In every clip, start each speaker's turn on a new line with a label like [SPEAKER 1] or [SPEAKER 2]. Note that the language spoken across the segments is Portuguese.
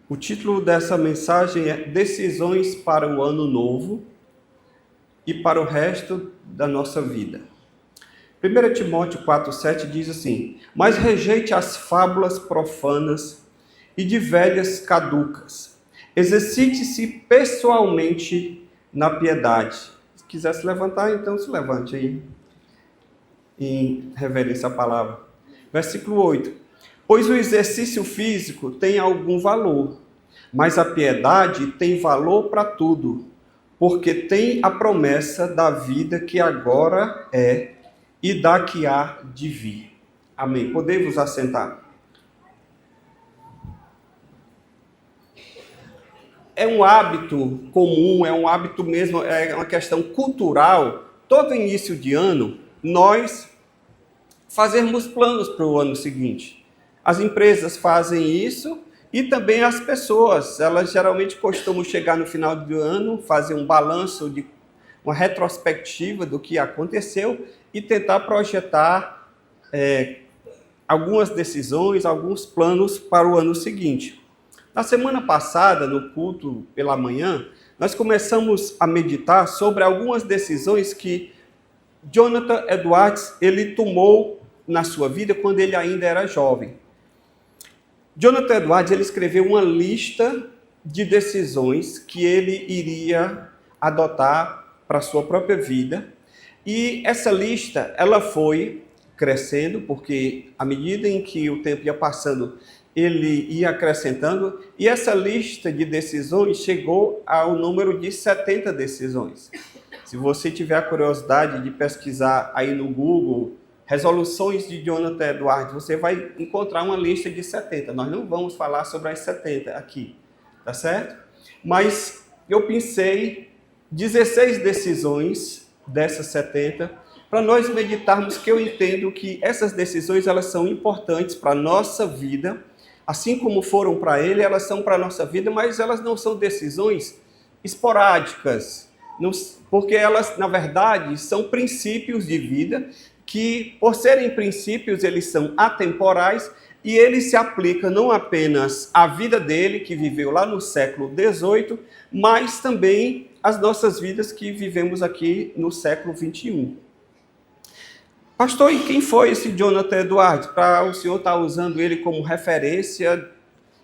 [SPEAKER 1] O título dessa mensagem é Decisões para o Ano Novo e para o resto da nossa vida. 1 Timóteo 4,7 diz assim: Mas rejeite as fábulas profanas e de velhas caducas. Exercite-se pessoalmente na piedade. Se quiser se levantar, então se levante aí, em reverência à palavra. Versículo 8. Pois o exercício físico tem algum valor, mas a piedade tem valor para tudo, porque tem a promessa da vida que agora é e da que há de vir. Amém. Podemos assentar. É um hábito comum, é um hábito mesmo, é uma questão cultural. Todo início de ano, nós fazermos planos para o ano seguinte. As empresas fazem isso e também as pessoas. Elas geralmente costumam chegar no final do ano, fazer um balanço, uma retrospectiva do que aconteceu e tentar projetar algumas decisões, alguns planos para o ano seguinte. Na semana passada, no culto pela manhã, nós começamos a meditar sobre algumas decisões que Jonathan Edwards ele tomou na sua vida quando ele ainda era jovem. Jonathan Edwards ele escreveu uma lista de decisões que ele iria adotar para a sua própria vida. E essa lista ela foi crescendo, porque à medida em que o tempo ia passando, ele ia acrescentando, e essa lista de decisões chegou ao número de 70 decisões. Se você tiver a curiosidade de pesquisar aí no Google, resoluções de Jonathan Edwards, você vai encontrar uma lista de 70. Nós não vamos falar sobre as 70 aqui, tá certo? Mas eu pensei 16 decisões dessas 70 para nós meditarmos, que eu entendo que essas decisões elas são importantes para a nossa vida, assim como foram para ele, elas são para a nossa vida, mas elas não são decisões esporádicas, porque elas, na verdade, são princípios de vida que, por serem princípios, eles são atemporais e eles se aplicam não apenas à vida dele, que viveu lá no século XVIII, mas também às nossas vidas que vivemos aqui no século XXI. Pastor, e quem foi esse Jonathan Edwards? Para o senhor estar usando ele como referência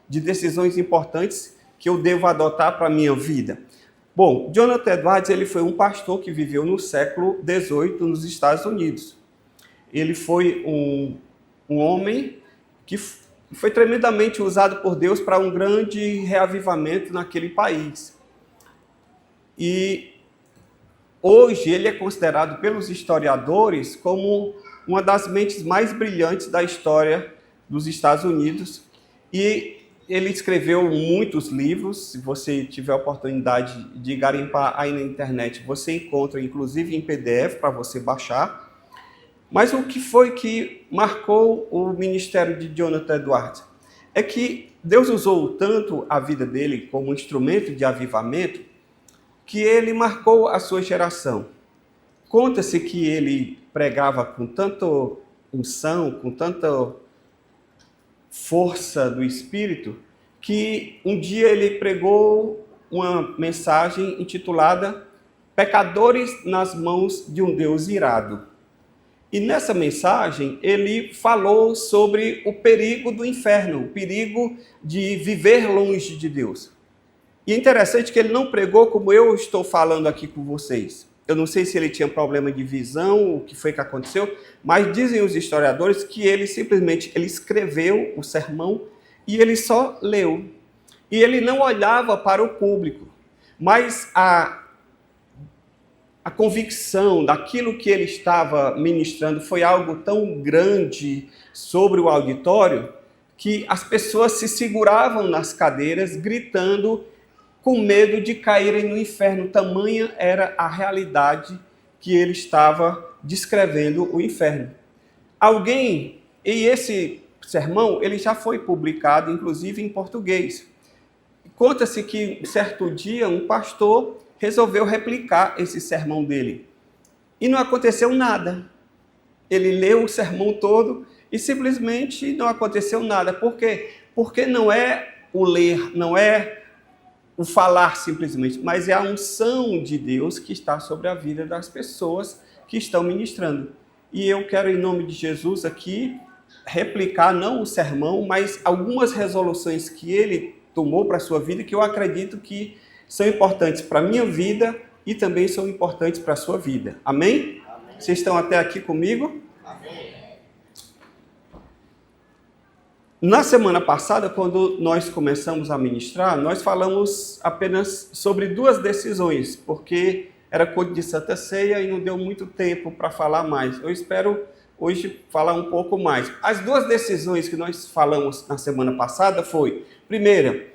[SPEAKER 1] de decisões importantes que eu devo adotar para a minha vida? Bom, Jonathan Edwards ele foi um pastor que viveu no século XVIII nos Estados Unidos. Ele foi um homem que foi tremendamente usado por Deus para um grande reavivamento naquele país. E hoje ele é considerado pelos historiadores como uma das mentes mais brilhantes da história dos Estados Unidos. E ele escreveu muitos livros. Se você tiver a oportunidade de garimpar aí na internet, você encontra inclusive em PDF para você baixar. Mas o que foi que marcou o ministério de Jonathan Edwards? É que Deus usou tanto a vida dele como instrumento de avivamento que ele marcou a sua geração. Conta-se que ele pregava com tanta unção, com tanta força do Espírito, que um dia ele pregou uma mensagem intitulada Pecadores nas mãos de um Deus irado. E nessa mensagem ele falou sobre o perigo do inferno, o perigo de viver longe de Deus. E é interessante que ele não pregou como eu estou falando aqui com vocês. Eu não sei se ele tinha problema de visão, o que foi que aconteceu, mas dizem os historiadores que ele simplesmente escreveu o sermão e ele só leu. E ele não olhava para o público, mas a convicção daquilo que ele estava ministrando foi algo tão grande sobre o auditório que as pessoas se seguravam nas cadeiras, gritando com medo de caírem no inferno. Tamanha era a realidade que ele estava descrevendo o inferno. E esse sermão ele já foi publicado, inclusive em português. Conta-se que, certo dia, um pastor resolveu replicar esse sermão dele. E não aconteceu nada. Ele leu o sermão todo e simplesmente não aconteceu nada. Por quê? Porque não é o ler, não é o falar simplesmente, mas é a unção de Deus que está sobre a vida das pessoas que estão ministrando. E eu quero, em nome de Jesus, aqui replicar, não o sermão, mas algumas resoluções que ele tomou para a sua vida, que eu acredito que são importantes para a minha vida e também são importantes para a sua vida. Amém? Amém. Vocês estão até aqui comigo? Amém. Na semana passada, quando nós começamos a ministrar, nós falamos apenas sobre 2 decisões, porque era culto de Santa Ceia e não deu muito tempo para falar mais. Eu espero hoje falar um pouco mais. As 2 decisões que nós falamos na semana passada foi, primeira,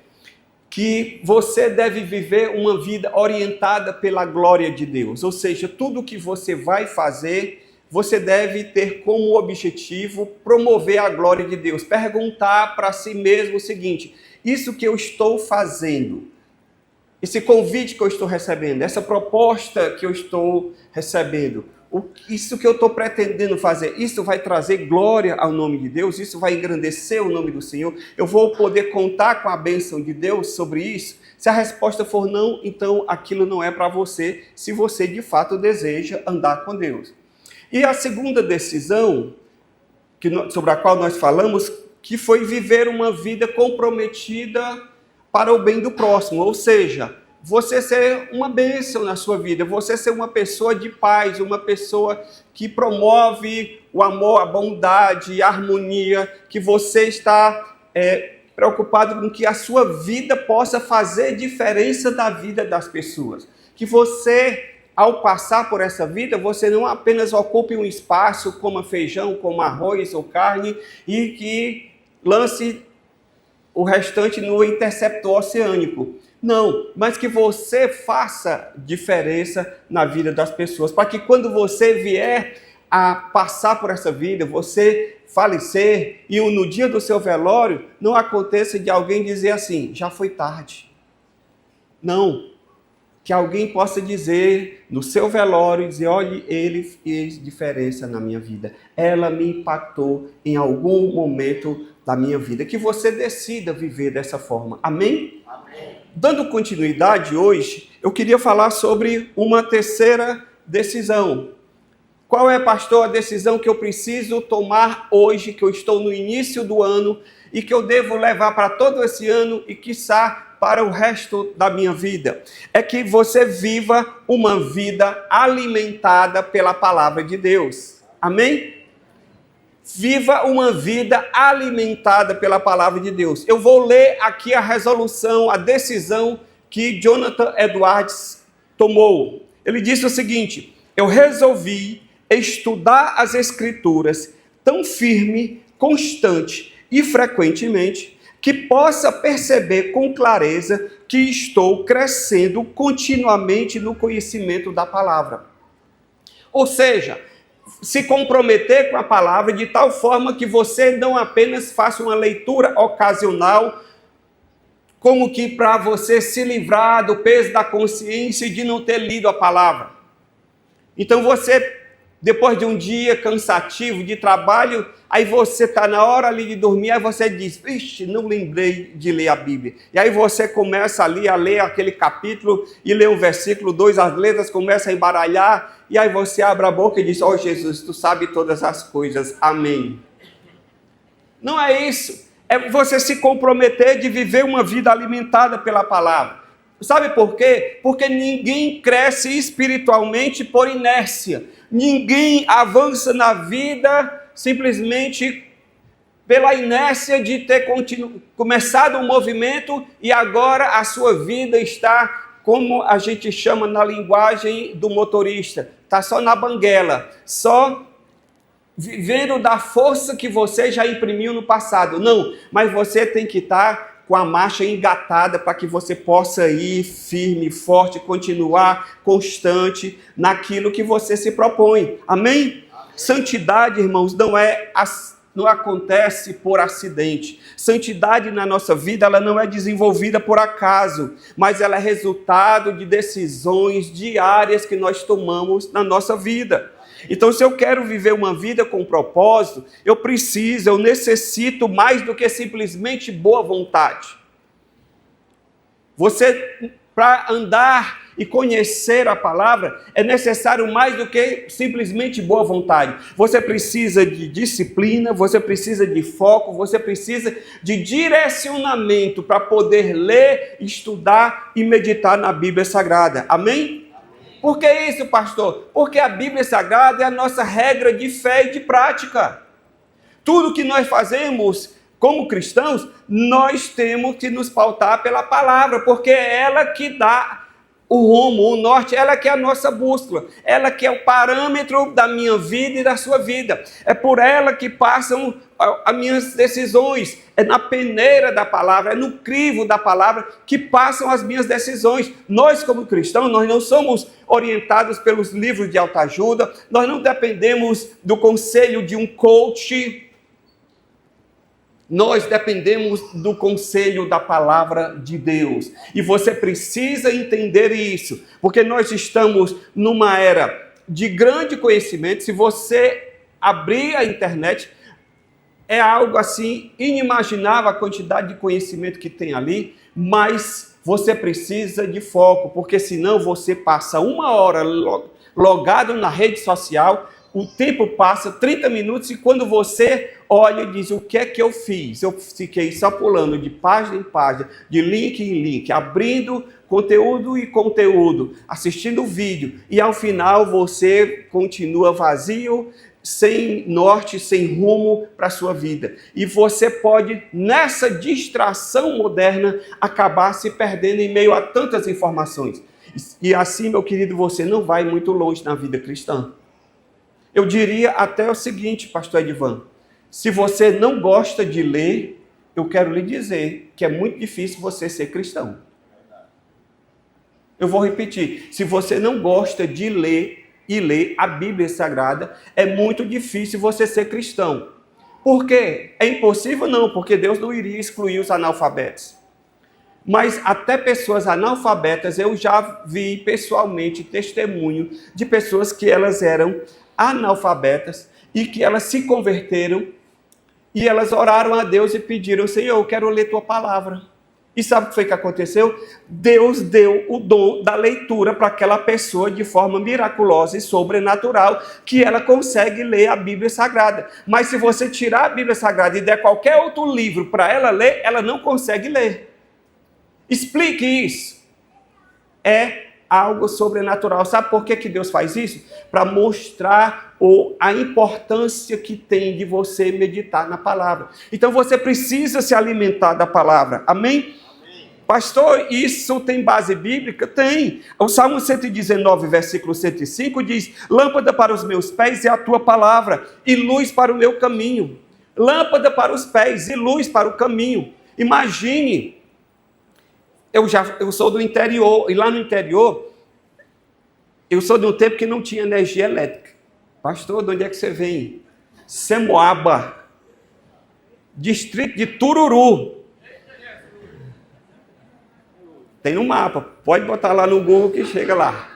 [SPEAKER 1] que você deve viver uma vida orientada pela glória de Deus, ou seja, tudo que você vai fazer, você deve ter como objetivo promover a glória de Deus, perguntar para si mesmo o seguinte: isso que eu estou fazendo, esse convite que eu estou recebendo, essa proposta que eu estou recebendo, isso que eu estou pretendendo fazer, isso vai trazer glória ao nome de Deus? Isso vai engrandecer o nome do Senhor? Eu vou poder contar com a bênção de Deus sobre isso? Se a resposta for não, então aquilo não é para você, se você de fato deseja andar com Deus. E a segunda decisão, sobre a qual nós falamos, que foi viver uma vida comprometida para o bem do próximo, ou seja, você ser uma bênção na sua vida, você ser uma pessoa de paz, uma pessoa que promove o amor, a bondade, a harmonia, que você está preocupado com que a sua vida possa fazer diferença na vida das pessoas. Que você, ao passar por essa vida, você não apenas ocupe um espaço, coma feijão, coma arroz ou carne, e que lance o restante no interceptor oceânico. Não, mas que você faça diferença na vida das pessoas, para que quando você vier a passar por essa vida, você falecer, e no dia do seu velório, não aconteça de alguém dizer assim: já foi tarde. Não, que alguém possa dizer no seu velório, dizer: olha, ele fez diferença na minha vida, ela me impactou em algum momento da minha vida, que você decida viver dessa forma. Amém? Amém. Dando continuidade hoje, eu queria falar sobre uma terceira decisão. Qual é, pastor, a decisão que eu preciso tomar hoje, que eu estou no início do ano e que eu devo levar para todo esse ano e, quiçá, para o resto da minha vida? É que você viva uma vida alimentada pela palavra de Deus. Amém? Viva uma vida alimentada pela palavra de Deus. Eu vou ler aqui a resolução, a decisão que Jonathan Edwards tomou. Ele disse o seguinte: eu resolvi estudar as Escrituras tão firme, constante e frequentemente que possa perceber com clareza que estou crescendo continuamente no conhecimento da palavra. Ou seja, se comprometer com a palavra de tal forma que você não apenas faça uma leitura ocasional, como que para você se livrar do peso da consciência de não ter lido a palavra. Então você, depois de um dia cansativo de trabalho, aí você está na hora ali de dormir, aí você diz: vixe, não lembrei de ler a Bíblia. E aí você começa ali a ler aquele capítulo e lê um versículo, 2, as letras começam a embaralhar, e aí você abre a boca e diz: ó Jesus, tu sabe todas as coisas, amém. Não é isso. É você se comprometer de viver uma vida alimentada pela palavra. Sabe por quê? Porque ninguém cresce espiritualmente por inércia. Ninguém avança na vida simplesmente pela inércia de ter começado um movimento e agora a sua vida está, como a gente chama na linguagem do motorista, está só na banguela, só vivendo da força que você já imprimiu no passado. Não, mas você tem que estar com a marcha engatada para que você possa ir firme, forte, continuar constante naquilo que você se propõe. Amém? Santidade, irmãos, não acontece por acidente. Santidade na nossa vida, ela não é desenvolvida por acaso, mas ela é resultado de decisões diárias que nós tomamos na nossa vida. Então, se eu quero viver uma vida com propósito, eu necessito mais do que simplesmente boa vontade. Você, para andar e conhecer a palavra, é necessário mais do que simplesmente boa vontade. Você precisa de disciplina, você precisa de foco, você precisa de direcionamento para poder ler, estudar e meditar na Bíblia Sagrada. Amém? Por que isso, pastor? Porque a Bíblia Sagrada é a nossa regra de fé e de prática. Tudo que nós fazemos como cristãos, nós temos que nos pautar pela palavra, porque é ela que dá o rumo, o norte, ela que é a nossa bússola, ela que é o parâmetro da minha vida e da sua vida. É por ela que passam as minhas decisões, é na peneira da palavra, é no crivo da palavra que passam as minhas decisões. Nós, como cristãos, nós não somos orientados pelos livros de autoajuda, nós não dependemos do conselho de um coach. Nós dependemos do conselho da palavra de Deus. E você precisa entender isso, porque nós estamos numa era de grande conhecimento. Se você abrir a internet, é algo assim inimaginável a quantidade de conhecimento que tem ali, mas você precisa de foco, porque senão você passa 1 hora logado na rede social, o tempo passa 30 minutos e quando você olha e diz, o que é que eu fiz? Eu fiquei só pulando de página em página, de link em link, abrindo conteúdo e conteúdo, assistindo vídeo, e ao final você continua vazio, sem norte, sem rumo para a sua vida. E você pode, nessa distração moderna, acabar se perdendo em meio a tantas informações. E assim, meu querido, você não vai muito longe na vida cristã. Eu diria até o seguinte, pastor Edivan, se você não gosta de ler, eu quero lhe dizer que é muito difícil você ser cristão. Eu vou repetir, se você não gosta de ler e ler a Bíblia Sagrada, é muito difícil você ser cristão. Por quê? É impossível? Não, porque Deus não iria excluir os analfabetos. Mas até pessoas analfabetas, eu já vi pessoalmente testemunho de pessoas que elas eram analfabetas e que elas se converteram e elas oraram a Deus e pediram, Senhor, eu quero ler tua palavra. E sabe o que foi que aconteceu? Deus deu o dom da leitura para aquela pessoa de forma miraculosa e sobrenatural, que ela consegue ler a Bíblia Sagrada. Mas se você tirar a Bíblia Sagrada e der qualquer outro livro para ela ler, ela não consegue ler. Explique isso. É algo sobrenatural. Sabe por que Deus faz isso? Para mostrar a importância que tem de você meditar na palavra. Então você precisa se alimentar da palavra. Amém? Pastor, isso tem base bíblica? Tem. O Salmo 119, versículo 105 diz, lâmpada para os meus pés é a tua palavra e luz para o meu caminho. Lâmpada para os pés e luz para o caminho. Imagine, eu sou do interior, e lá no interior, eu sou de um tempo que não tinha energia elétrica. Pastor, de onde é que você vem? Semoaba, distrito de Tururu. Tem no mapa, pode botar lá no Google que chega lá.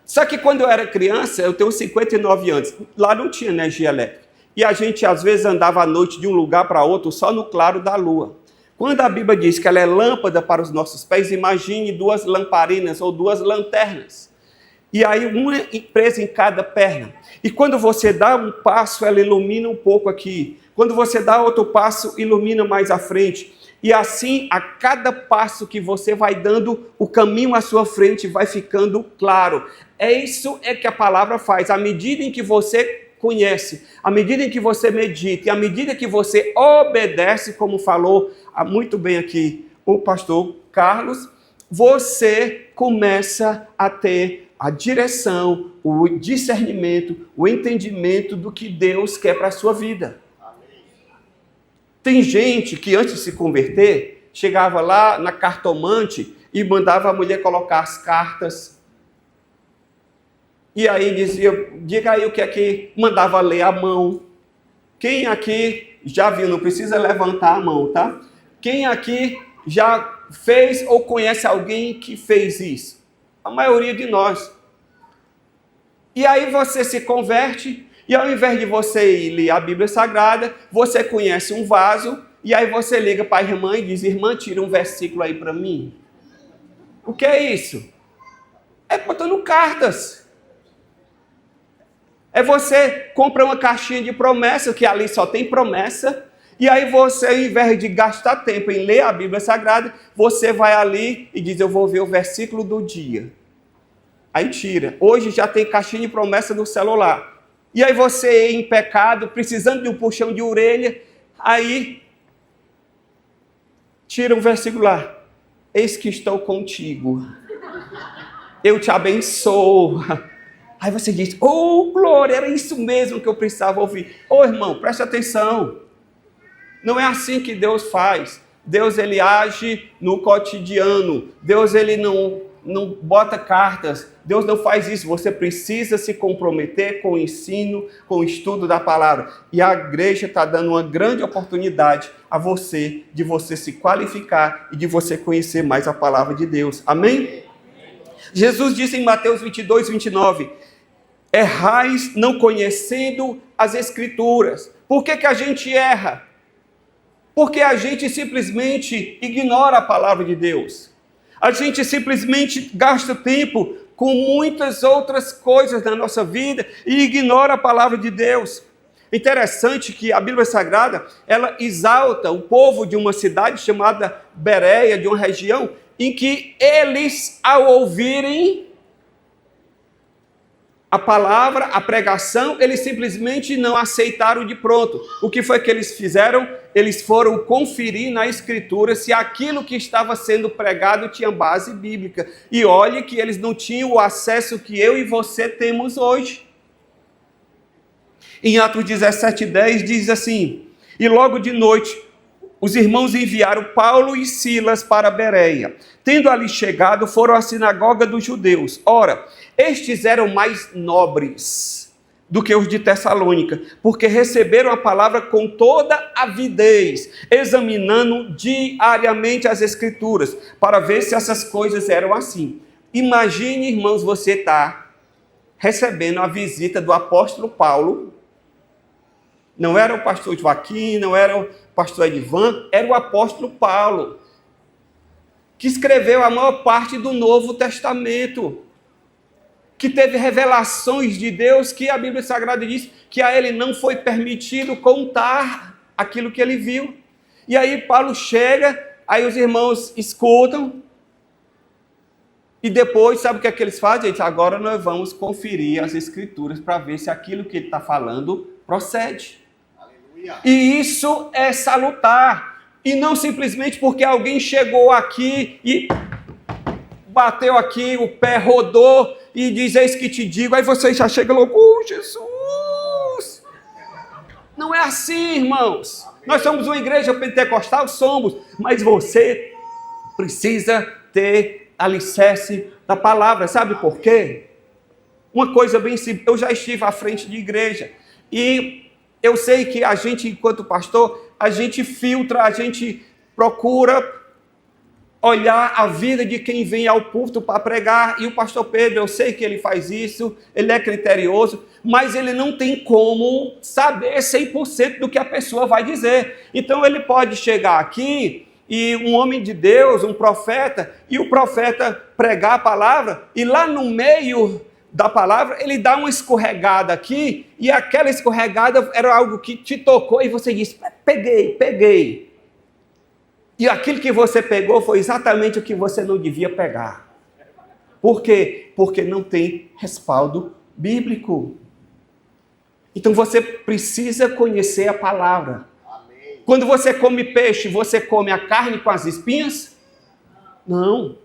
[SPEAKER 1] Só que quando eu era criança, eu tenho 59 anos, lá não tinha energia elétrica. E a gente às vezes andava à noite de um lugar para outro só no claro da lua. Quando a Bíblia diz que ela é lâmpada para os nossos pés, imagine 2 lamparinas ou 2 lanternas. E aí uma presa em cada perna. E quando você dá um passo, ela ilumina um pouco aqui. Quando você dá outro passo, ilumina mais à frente. E assim, a cada passo que você vai dando, o caminho à sua frente vai ficando claro. Isso é que a palavra faz. À medida em que você conhece, à medida em que você medita, e à medida que você obedece, como falou muito bem aqui o pastor Carlos, você começa a ter a direção, o discernimento, o entendimento do que Deus quer para a sua vida. Tem gente que antes de se converter, chegava lá na cartomante e mandava a mulher colocar as cartas. E aí dizia, diga aí o que é que mandava ler à mão. Quem aqui já viu, não precisa levantar a mão, tá? Quem aqui já fez ou conhece alguém que fez isso? A maioria de nós. E aí você se converte, e ao invés de você ir ler a Bíblia Sagrada, você conhece um vaso e aí você liga para a irmã e diz: irmã, tira um versículo aí para mim. O que é isso? É botando cartas. É você compra uma caixinha de promessa, que ali só tem promessa, e aí você, ao invés de gastar tempo em ler a Bíblia Sagrada, você vai ali e diz: eu vou ver o versículo do dia. Aí tira. Hoje já tem caixinha de promessa no celular. E aí você, em pecado, precisando de um puxão de orelha, aí tira um versículo lá: eis que estou contigo, eu te abençoo. Aí você diz: oh, glória, era isso mesmo que eu precisava ouvir. Ô irmão, preste atenção. Não é assim que Deus faz. Deus, ele age no cotidiano. Deus, ele não bota cartas. Deus não faz isso. Você precisa se comprometer com o ensino, com o estudo da palavra. E a igreja está dando uma grande oportunidade a você, de você se qualificar e de você conhecer mais a palavra de Deus. Amém? Jesus disse em Mateus 22, 29, errais não conhecendo as Escrituras. Por que a gente erra? Porque a gente simplesmente ignora a palavra de Deus. A gente simplesmente gasta tempo com muitas outras coisas na nossa vida e ignora a palavra de Deus. Interessante que a Bíblia Sagrada, ela exalta o povo de uma cidade chamada Bereia, de uma região, em que eles, ao ouvirem a palavra, a pregação, eles simplesmente não aceitaram de pronto. O que foi que eles fizeram? Eles foram conferir na Escritura se aquilo que estava sendo pregado tinha base bíblica. E olhe que eles não tinham o acesso que eu e você temos hoje. Em Atos 17:10 diz assim: e logo de noite os irmãos enviaram Paulo e Silas para Bereia. Tendo ali chegado, foram à sinagoga dos judeus. Ora, estes eram mais nobres do que os de Tessalônica, porque receberam a palavra com toda avidez, examinando diariamente as Escrituras, para ver se essas coisas eram assim. Imagine, irmãos, você está recebendo a visita do apóstolo Paulo. Não era o pastor Joaquim, não era o pastor Edivan, era o apóstolo Paulo, que escreveu a maior parte do Novo Testamento, que teve revelações de Deus que a Bíblia Sagrada diz que a ele não foi permitido contar aquilo que ele viu. E aí Paulo chega, aí os irmãos escutam, e depois, sabe o que é que eles fazem? Gente, agora nós vamos conferir as Escrituras para ver se aquilo que ele está falando procede. E isso é salutar, e não simplesmente porque alguém chegou aqui e bateu aqui, o pé rodou e diz: eis que te digo, aí você já chega logo: Jesus! Não é assim, irmãos. Nós somos uma igreja pentecostal, somos, mas você precisa ter alicerce da palavra. Sabe por quê? Uma coisa bem simples. Eu já estive à frente de igreja e eu sei que a gente, enquanto pastor, a gente filtra, a gente procura olhar a vida de quem vem ao púlpito para pregar. E o pastor Pedro, eu sei que ele faz isso, ele é criterioso, mas ele não tem como saber 100% do que a pessoa vai dizer. Então ele pode chegar aqui e um homem de Deus, um profeta, e o profeta pregar a palavra, e lá no meio da palavra, ele dá uma escorregada aqui, e aquela escorregada era algo que te tocou, e você diz: peguei. E aquilo que você pegou foi exatamente o que você não devia pegar. Por quê? Porque não tem respaldo bíblico. Então você precisa conhecer a palavra. Amém. Quando você come peixe, você come a carne com as espinhas? Não.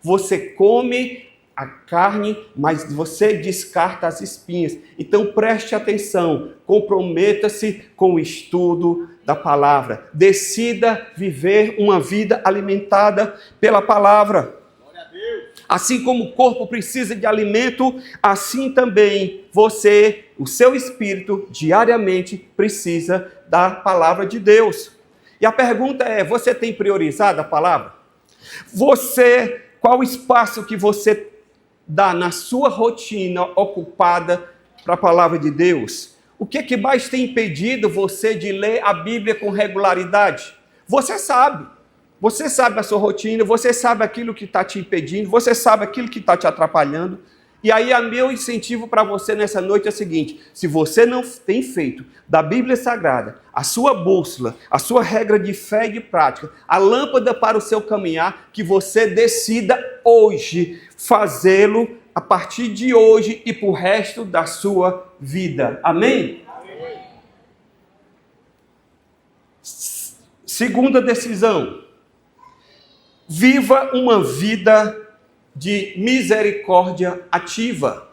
[SPEAKER 1] Você come a carne, mas você descarta as espinhas. Então preste atenção, comprometa-se com o estudo da palavra. Decida viver uma vida alimentada pela palavra. Glória a Deus. Assim como o corpo precisa de alimento, assim também você, o seu espírito, diariamente precisa da palavra de Deus. E a pergunta é: você tem priorizado a palavra? Qual o espaço que você dá na sua rotina ocupada para a palavra de Deus? O que mais tem impedido você de ler a Bíblia com regularidade? Você sabe a sua rotina, você sabe aquilo que está te impedindo, você sabe aquilo que está te atrapalhando. E aí, meu incentivo para você nessa noite é o seguinte: se você não tem feito da Bíblia Sagrada a sua bússola, a sua regra de fé e de prática, a lâmpada para o seu caminhar, que você decida hoje fazê-lo a partir de hoje e para o resto da sua vida. Amém? Amém. Segunda decisão: viva uma vida de misericórdia ativa.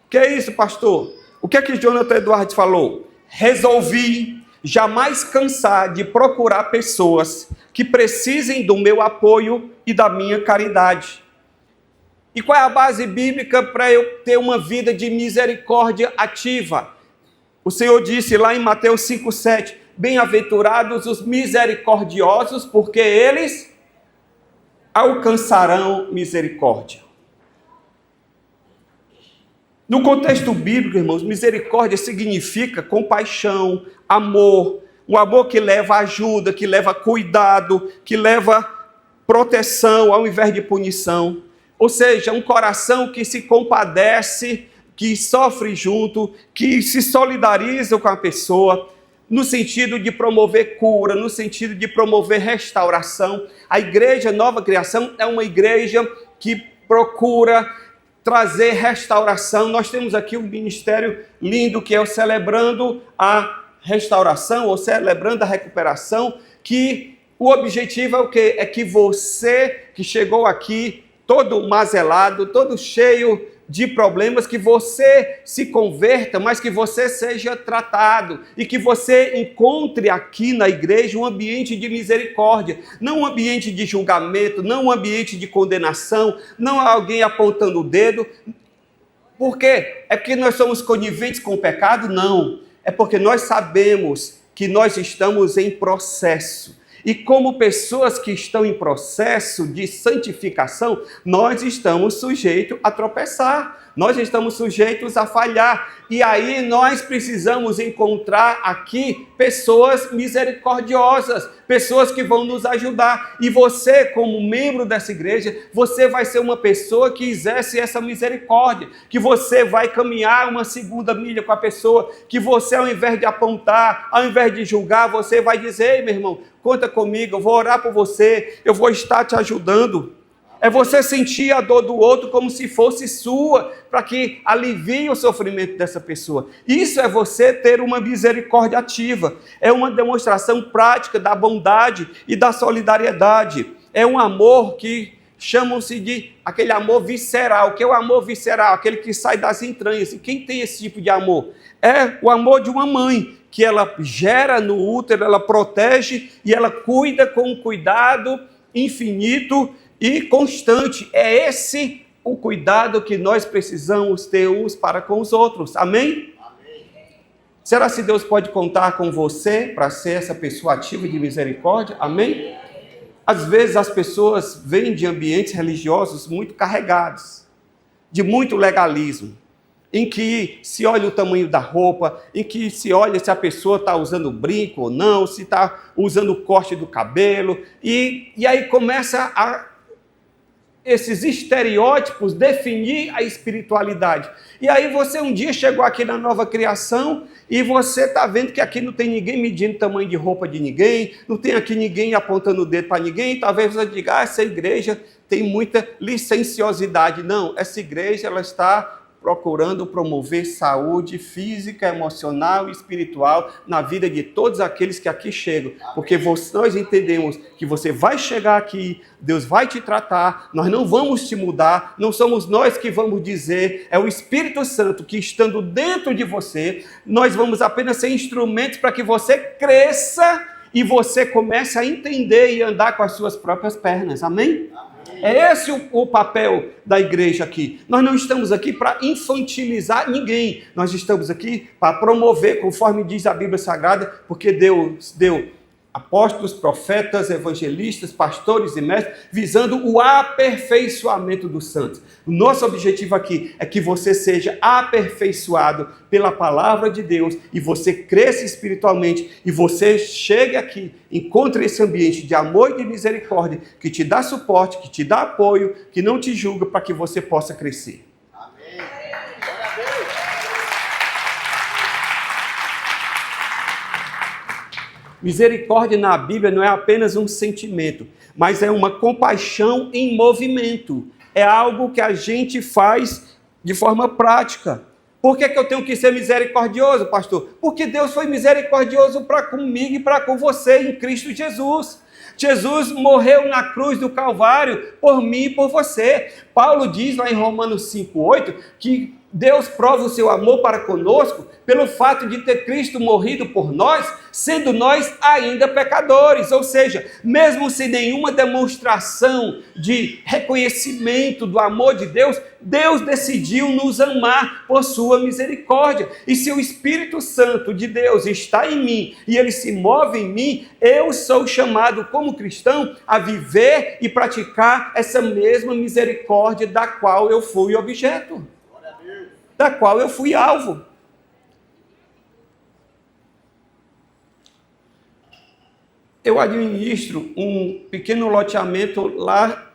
[SPEAKER 1] O que é isso, pastor? O que é que Jonathan Edwards falou? Resolvi jamais cansar de procurar pessoas que precisem do meu apoio e da minha caridade. E qual é a base bíblica para eu ter uma vida de misericórdia ativa? O Senhor disse lá em Mateus 5,7, bem-aventurados os misericordiosos, porque eles alcançarão misericórdia. No contexto bíblico, irmãos, misericórdia significa compaixão, amor, um amor que leva ajuda, que leva cuidado, que leva proteção ao invés de punição. Ou seja, um coração que se compadece, que sofre junto, que se solidariza com a pessoa, no sentido de promover cura, no sentido de promover restauração. A igreja Nova Criação é uma igreja que procura trazer restauração. Nós temos aqui um ministério lindo que é o Celebrando a Restauração, ou Celebrando a Recuperação, que o objetivo é o quê? É que você que chegou aqui todo mazelado, todo cheio de problemas, que você se converta, mas que você seja tratado e que você encontre aqui na igreja um ambiente de misericórdia, não um ambiente de julgamento, não um ambiente de condenação, não alguém apontando o dedo. Por quê? É porque nós somos coniventes com o pecado? Não. É porque nós sabemos que nós estamos em processo. E como pessoas que estão em processo de santificação, nós estamos sujeitos a tropeçar, nós estamos sujeitos a falhar. E aí nós precisamos encontrar aqui pessoas misericordiosas, pessoas que vão nos ajudar. E você, como membro dessa igreja, você vai ser uma pessoa que exerce essa misericórdia, que você vai caminhar uma segunda milha com a pessoa, que você, ao invés de apontar, ao invés de julgar, você vai dizer: ei, meu irmão, conta comigo, eu vou orar por você, eu vou estar te ajudando. É você sentir a dor do outro como se fosse sua, para que alivie o sofrimento dessa pessoa. Isso é você ter uma misericórdia ativa. É uma demonstração prática da bondade e da solidariedade. É um amor que chamam-se de aquele amor visceral. O que é o amor visceral? Aquele que sai das entranhas. E quem tem esse tipo de amor? É o amor de uma mãe, que ela gera no útero, ela protege e ela cuida com um cuidado infinito e constante. É esse o cuidado que nós precisamos ter uns para com os outros. Amém? Amém. Será que Deus pode contar com você para ser essa pessoa ativa de misericórdia? Amém? Às vezes as pessoas vêm de ambientes religiosos muito carregados, de muito legalismo, em que se olha o tamanho da roupa, em que se olha se a pessoa está usando brinco ou não, se está usando o corte do cabelo, e aí começa esses estereótipos definir a espiritualidade. E aí você um dia chegou aqui na Nova Criação e você está vendo que aqui não tem ninguém medindo o tamanho de roupa de ninguém, não tem aqui ninguém apontando o dedo para ninguém. Talvez você diga: essa igreja tem muita licenciosidade. Não, essa igreja ela está procurando promover saúde física, emocional e espiritual na vida de todos aqueles que aqui chegam. Porque nós entendemos que você vai chegar aqui, Deus vai te tratar, nós não vamos te mudar, não somos nós que vamos dizer, é o Espírito Santo que, estando dentro de você, nós vamos apenas ser instrumentos para que você cresça e você comece a entender e andar com as suas próprias pernas. Amém? É esse o papel da igreja aqui. Nós não estamos aqui para infantilizar ninguém. Nós estamos aqui para promover, conforme diz a Bíblia Sagrada, porque Deus deu a apóstolos, profetas, evangelistas, pastores e mestres, visando o aperfeiçoamento dos santos. O nosso objetivo aqui é que você seja aperfeiçoado pela palavra de Deus e você cresça espiritualmente e você chegue aqui, encontre esse ambiente de amor e de misericórdia que te dá suporte, que te dá apoio, que não te julga, para que você possa crescer. Misericórdia na Bíblia não é apenas um sentimento, mas é uma compaixão em movimento. É algo que a gente faz de forma prática. Por que eu tenho que ser misericordioso, pastor? Porque Deus foi misericordioso para comigo e para com você em Cristo Jesus. Jesus morreu na cruz do Calvário por mim e por você. Paulo diz lá em Romanos 5,8 que Deus prova o seu amor para conosco pelo fato de ter Cristo morrido por nós, sendo nós ainda pecadores. Ou seja, mesmo sem nenhuma demonstração de reconhecimento do amor de Deus, Deus decidiu nos amar por sua misericórdia. E se o Espírito Santo de Deus está em mim e ele se move em mim, eu sou chamado como cristão a viver e praticar essa mesma misericórdia da qual eu fui objeto, da qual eu fui alvo. Eu administro um pequeno loteamento lá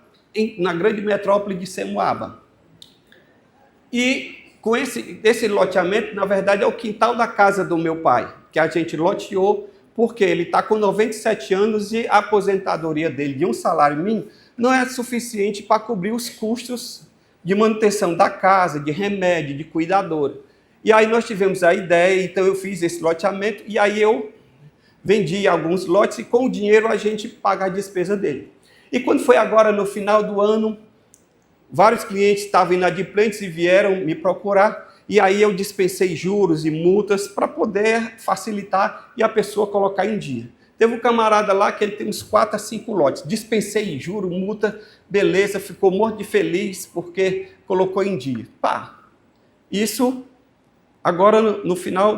[SPEAKER 1] na grande metrópole de Semuaba. E com esse loteamento, na verdade, é o quintal da casa do meu pai, que a gente loteou porque ele está com 97 anos e a aposentadoria dele de um salário mínimo não é suficiente para cobrir os custos de manutenção da casa, de remédio, de cuidadora. E aí nós tivemos a ideia, então eu fiz esse loteamento e aí eu vendi alguns lotes e com o dinheiro a gente paga a despesa dele. E quando foi agora no final do ano, vários clientes estavam inadimplentes e vieram me procurar e aí eu dispensei juros e multas para poder facilitar e a pessoa colocar em dia. Teve um camarada lá que ele tem uns 4 a 5 lotes. Dispensei juro, multa, beleza, ficou morto de feliz porque colocou em dia. Pá! Isso agora no final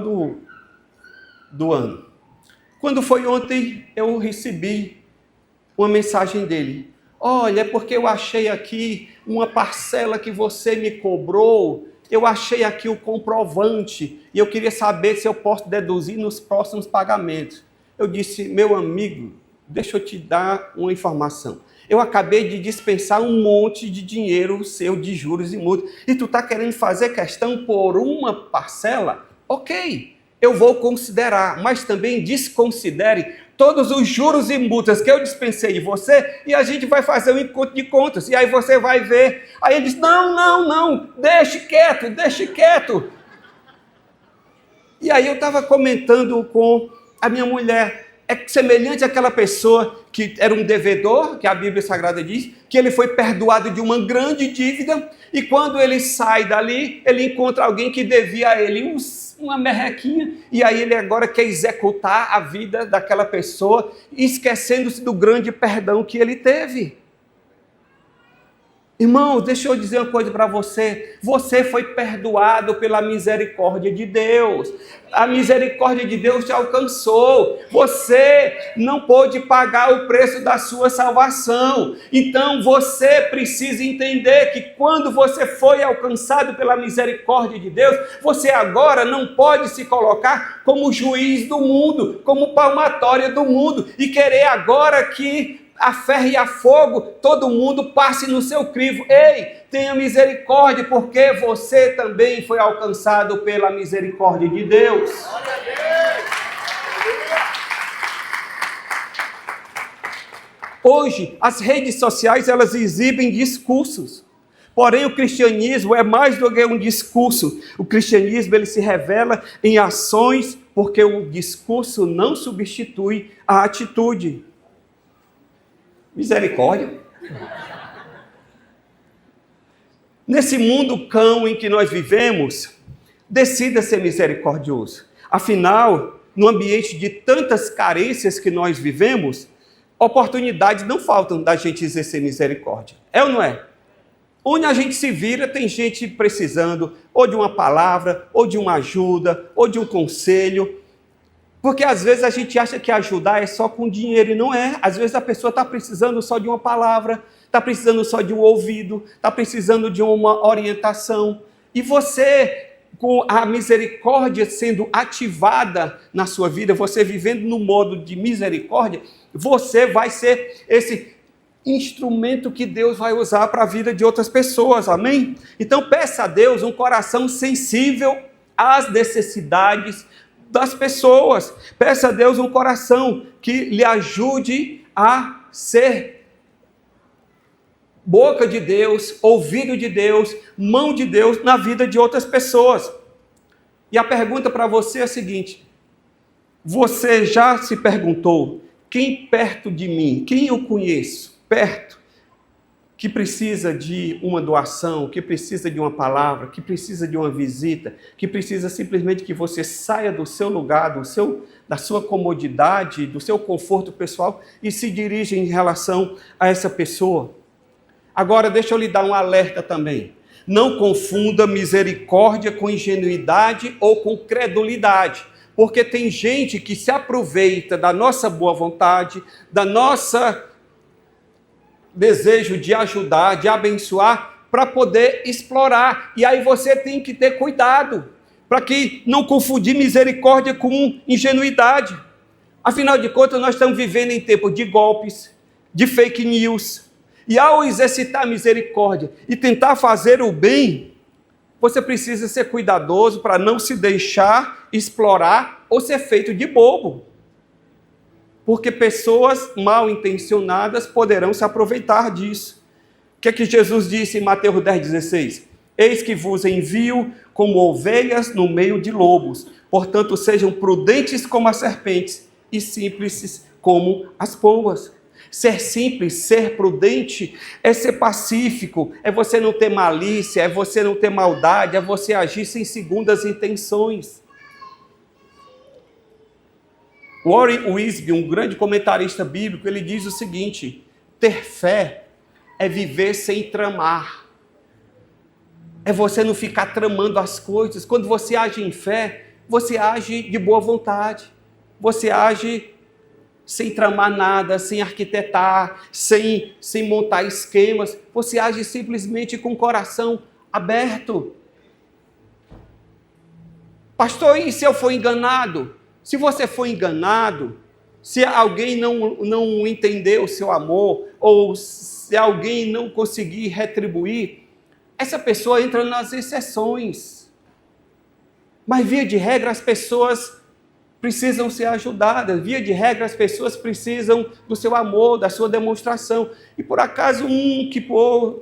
[SPEAKER 1] do ano. Quando foi ontem, eu recebi uma mensagem dele. Olha, é porque eu achei aqui uma parcela que você me cobrou, eu achei aqui o comprovante e eu queria saber se eu posso deduzir nos próximos pagamentos. Eu disse, meu amigo, deixa eu te dar uma informação. Eu acabei de dispensar um monte de dinheiro seu de juros e multas. E tu está querendo fazer questão por uma parcela? Ok, eu vou considerar, mas também desconsidere todos os juros e multas que eu dispensei de você e a gente vai fazer um encontro de contas. E aí você vai ver. Aí ele disse, não, deixe quieto. E aí eu estava comentando com a minha mulher, é semelhante àquela pessoa que era um devedor, que a Bíblia Sagrada diz, que ele foi perdoado de uma grande dívida, e quando ele sai dali, ele encontra alguém que devia a ele uma merrequinha, e aí ele agora quer executar a vida daquela pessoa, esquecendo-se do grande perdão que ele teve. Irmão, deixa eu dizer uma coisa para você. Você foi perdoado pela misericórdia de Deus. A misericórdia de Deus te alcançou. Você não pôde pagar o preço da sua salvação. Então você precisa entender que quando você foi alcançado pela misericórdia de Deus, você agora não pode se colocar como juiz do mundo, como palmatória do mundo e querer agora que a ferro e a fogo, todo mundo passe no seu crivo. Ei, tenha misericórdia, porque você também foi alcançado pela misericórdia de Deus. Hoje, as redes sociais, elas exibem discursos. Porém, o cristianismo é mais do que um discurso. O cristianismo, ele se revela em ações, porque o discurso não substitui a atitude. Misericórdia. Nesse mundo cão em que nós vivemos, decida ser misericordioso. Afinal, no ambiente de tantas carências que nós vivemos, oportunidades não faltam da gente exercer misericórdia. É ou não é? Onde a gente se vira, tem gente precisando ou de uma palavra, ou de uma ajuda, ou de um conselho. Porque às vezes a gente acha que ajudar é só com dinheiro, e não é. Às vezes a pessoa está precisando só de uma palavra, está precisando só de um ouvido, está precisando de uma orientação. E você, com a misericórdia sendo ativada na sua vida, você vivendo no modo de misericórdia, você vai ser esse instrumento que Deus vai usar para a vida de outras pessoas, amém? Então peça a Deus um coração sensível às necessidades das pessoas. Peça a Deus um coração que lhe ajude a ser boca de Deus, ouvido de Deus, mão de Deus na vida de outras pessoas. E a pergunta para você é a seguinte: você já se perguntou, quem perto de mim, quem eu conheço perto, que precisa de uma doação, que precisa de uma palavra, que precisa de uma visita, que precisa simplesmente que você saia do seu lugar, da sua comodidade, do seu conforto pessoal e se dirija em relação a essa pessoa? Agora, deixa eu lhe dar um alerta também. Não confunda misericórdia com ingenuidade ou com credulidade, porque tem gente que se aproveita da nossa boa vontade, da nossa desejo de ajudar, de abençoar, para poder explorar. E aí você tem que ter cuidado, para que não confundir misericórdia com ingenuidade. Afinal de contas, nós estamos vivendo em tempos de golpes, de fake news. E ao exercitar misericórdia e tentar fazer o bem, você precisa ser cuidadoso para não se deixar explorar ou ser feito de bobo. Porque pessoas mal intencionadas poderão se aproveitar disso. O que é que Jesus disse em Mateus 10,16? Eis que vos envio como ovelhas no meio de lobos. Portanto, sejam prudentes como as serpentes e simples como as pombas. Ser simples, ser prudente, é ser pacífico, é você não ter malícia, é você não ter maldade, é você agir sem segundas intenções. Warren Wiersbe, um grande comentarista bíblico, ele diz o seguinte: ter fé é viver sem tramar. É você não ficar tramando as coisas. Quando você age em fé, você age de boa vontade. Você age sem tramar nada, sem arquitetar, sem montar esquemas. Você age simplesmente com o coração aberto. Pastor, e se eu for enganado? Se você for enganado, se alguém não entender o seu amor, ou se alguém não conseguir retribuir, essa pessoa entra nas exceções. Mas, via de regra, as pessoas precisam ser ajudadas. Via de regra, as pessoas precisam do seu amor, da sua demonstração. E, por acaso, que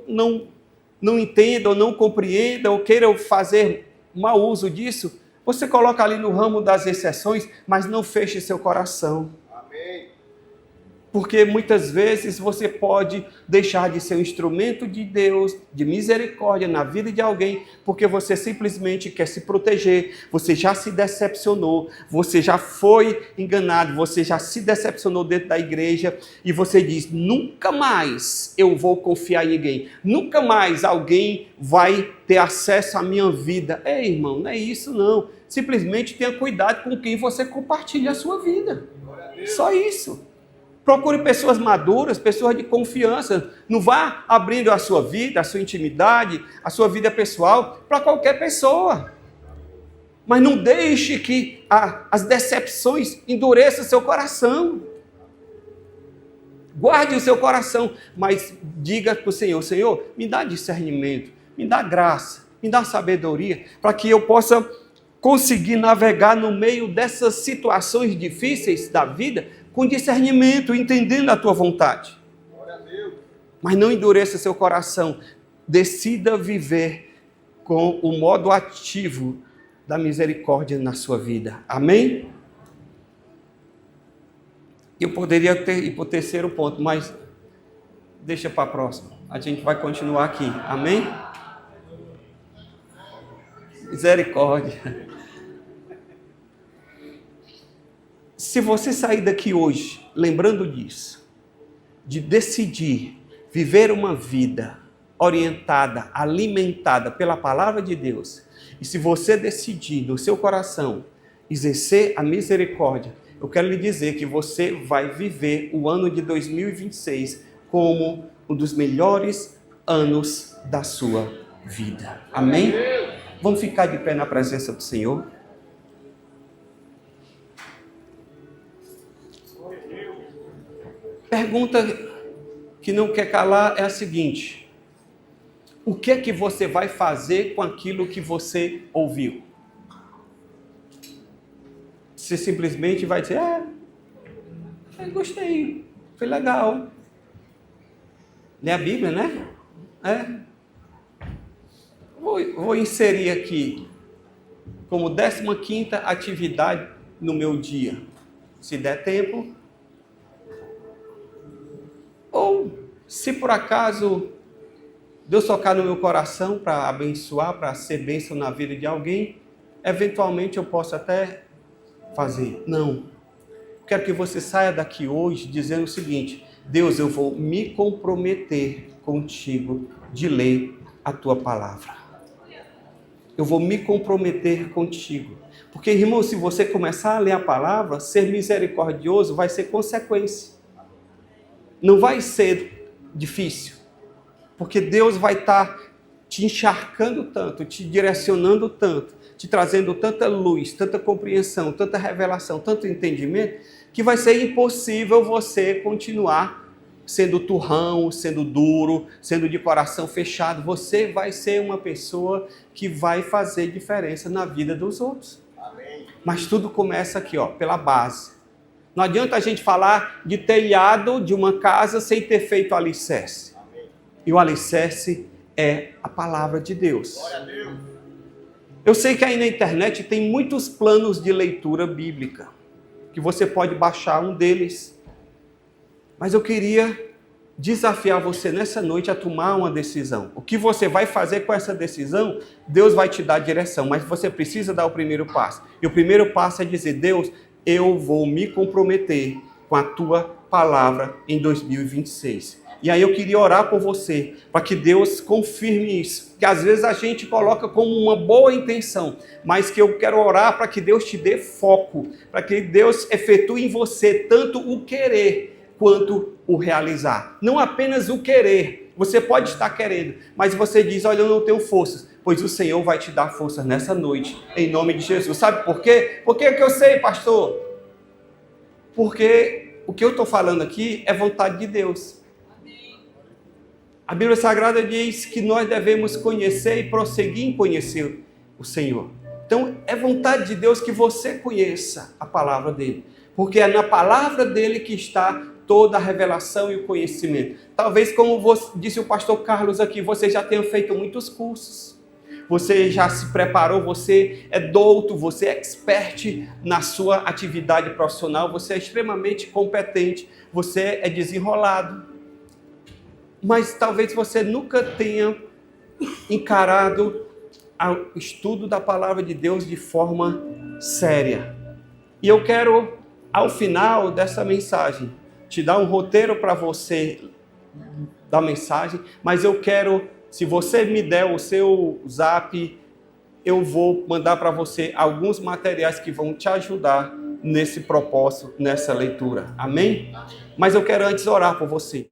[SPEAKER 1] não entenda, ou não compreenda, ou queira fazer mau uso disso, você coloca ali no ramo das exceções, mas não feche seu coração. Amém. Porque muitas vezes você pode deixar de ser um instrumento de Deus, de misericórdia na vida de alguém, porque você simplesmente quer se proteger, você já se decepcionou, você já foi enganado, você já se decepcionou dentro da igreja, e você diz: nunca mais eu vou confiar em ninguém, nunca mais alguém vai ter acesso à minha vida. Ei, irmão, não é isso não. Simplesmente tenha cuidado com quem você compartilha a sua vida. Só isso. Procure pessoas maduras, pessoas de confiança. Não vá abrindo a sua vida, a sua intimidade, a sua vida pessoal para qualquer pessoa. Mas não deixe que as decepções endureçam seu coração. Guarde o seu coração, mas diga para o Senhor: Senhor, me dá discernimento, me dá graça, me dá sabedoria, para que eu possa conseguir navegar no meio dessas situações difíceis da vida com discernimento, entendendo a tua vontade. Glória a Deus. Mas não endureça seu coração. Decida viver com o modo ativo da misericórdia na sua vida. Amém? Eu poderia ir para o terceiro ponto, mas deixa para a próxima. A gente vai continuar aqui. Amém? Misericórdia. Se você sair daqui hoje lembrando disso, de decidir viver uma vida orientada, alimentada pela palavra de Deus, e se você decidir no seu coração exercer a misericórdia, eu quero lhe dizer que você vai viver o ano de 2026 como um dos melhores anos da sua vida. Amém? Vamos ficar de pé na presença do Senhor? Pergunta que não quer calar é a seguinte: o que é que você vai fazer com aquilo que você ouviu? Você simplesmente vai dizer, gostei, foi legal. Lê a Bíblia, né? Vou inserir aqui como 15ª atividade no meu dia, se der tempo. Ou, se por acaso Deus tocar no meu coração para abençoar, para ser bênção na vida de alguém, eventualmente eu posso até fazer. Não. Quero que você saia daqui hoje dizendo o seguinte: Deus, eu vou me comprometer contigo de ler a tua palavra. Eu vou me comprometer contigo. Porque, irmão, se você começar a ler a palavra, ser misericordioso vai ser consequência. Não vai ser difícil. Porque Deus vai estar te encharcando tanto, te direcionando tanto, te trazendo tanta luz, tanta compreensão, tanta revelação, tanto entendimento, que vai ser impossível você continuar sendo turrão, sendo duro, sendo de coração fechado. Você vai ser uma pessoa que vai fazer diferença na vida dos outros. Amém. Mas tudo começa aqui, pela base. Não adianta a gente falar de telhado de uma casa sem ter feito o alicerce. Amém. E o alicerce é a palavra de Deus. Glória a Deus. Eu sei que aí na internet tem muitos planos de leitura bíblica, que você pode baixar um deles. Mas eu queria desafiar você nessa noite a tomar uma decisão. O que você vai fazer com essa decisão, Deus vai te dar direção, mas você precisa dar o primeiro passo. E o primeiro passo é dizer: Deus, eu vou me comprometer com a tua palavra em 2026. E aí eu queria orar por você, para que Deus confirme isso. Que às vezes a gente coloca como uma boa intenção, mas que eu quero orar para que Deus te dê foco, para que Deus efetue em você tanto o querer quanto o realizar. Não apenas o querer, você pode estar querendo, mas você diz: olha, eu não tenho forças. Pois o Senhor vai te dar forças nessa noite, em nome de Jesus. Sabe por quê? Por que eu sei, pastor? Porque o que eu estou falando aqui é vontade de Deus. A Bíblia Sagrada diz que nós devemos conhecer e prosseguir em conhecer o Senhor. Então, é vontade de Deus que você conheça a palavra dele. Porque é na palavra dele que está toda a revelação e o conhecimento. Talvez, como disse o pastor Carlos aqui, você já tenha feito muitos cursos. Você já se preparou, você é douto, você é expert na sua atividade profissional, você é extremamente competente, você é desenrolado. Mas talvez você nunca tenha encarado o estudo da palavra de Deus de forma séria. E eu quero, ao final dessa mensagem, te dar um roteiro para você da mensagem, mas eu quero, se você me der o seu zap, eu vou mandar para você alguns materiais que vão te ajudar nesse propósito, nessa leitura. Amém? Mas eu quero antes orar por você.